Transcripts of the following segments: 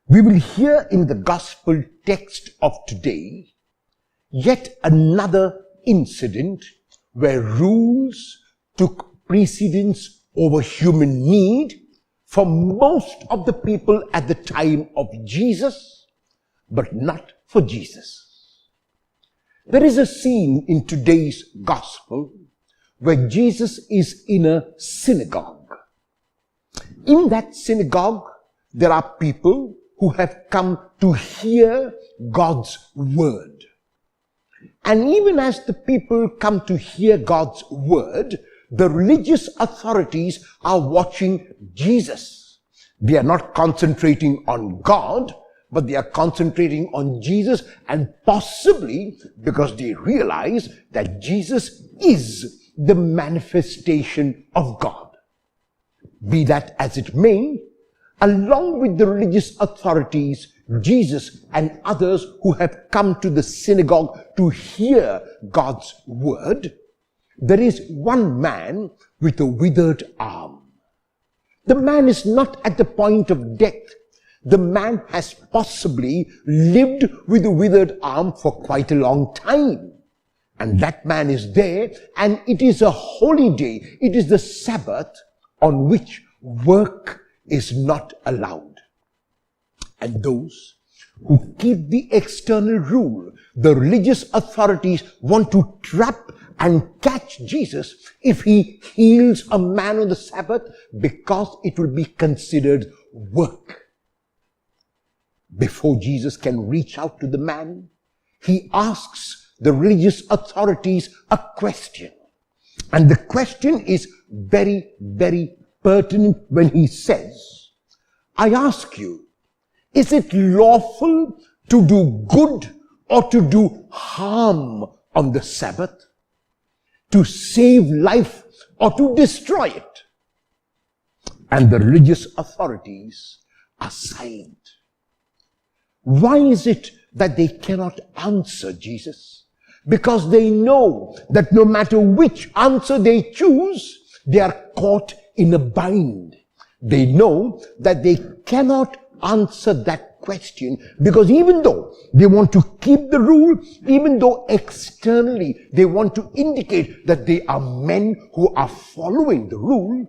We will hear in the gospel text of today yet another incident where rules took precedence over human need for most of the people at the time of Jesus, but not for Jesus. There is a scene in today's gospel where Jesus is in a synagogue. In that synagogue, there are people who have come to hear God's word. And even as the people come to hear God's word, the religious authorities are watching Jesus. They are not concentrating on God, but they are concentrating on Jesus, and possibly because they realize that Jesus is the manifestation of God. Be that as it may, along with the religious authorities, Jesus and others who have come to the synagogue to hear God's word, there is one man with a withered arm. The man is not at the point of death. The man has possibly lived with a withered arm for quite a long time. And that man is there, and it is a holy day. It is the Sabbath on which work is not allowed. And those who keep the external rule, the religious authorities, want to trap and catch Jesus if he heals a man on the Sabbath, because it will be considered work. Before Jesus can reach out to the man, he asks the religious authorities a question. And the question is very, very pertinent when he says, I ask you, is it lawful to do good or to do harm on the Sabbath? To save life or to destroy it? And the religious authorities are silent. Why is it that they cannot answer Jesus? Because they know that no matter which answer they choose, they are caught in a bind. They know that they cannot answer that question, because even though they want to keep the rule, even though externally they want to indicate that they are men who are following the rule,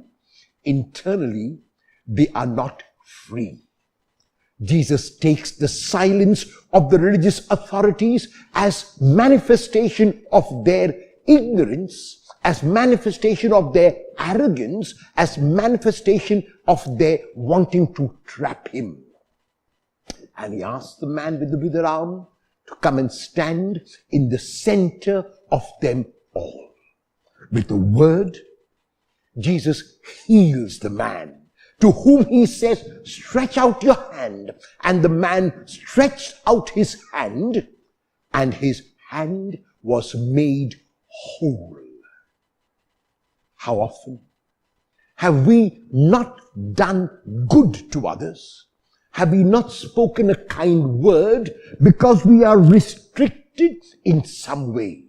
internally they are not free. Jesus takes the silence of the religious authorities as manifestation of their ignorance, as manifestation of their arrogance, as manifestation of their wanting to trap him. And he asks the man with the withered arm to come and stand in the center of them all. With the word, Jesus heals the man, to whom he says, stretch out your hand. And the man stretched out his hand, and his hand was made whole. How often have we not done good to others? Have we not spoken a kind word because we are restricted in some way?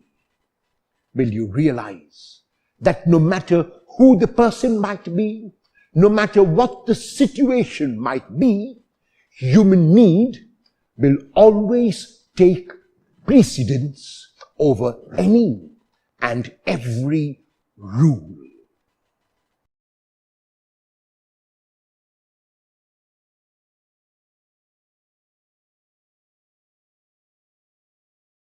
Will you realize that no matter who the person might be, no matter what the situation might be, human need will always take precedence over any and every rule?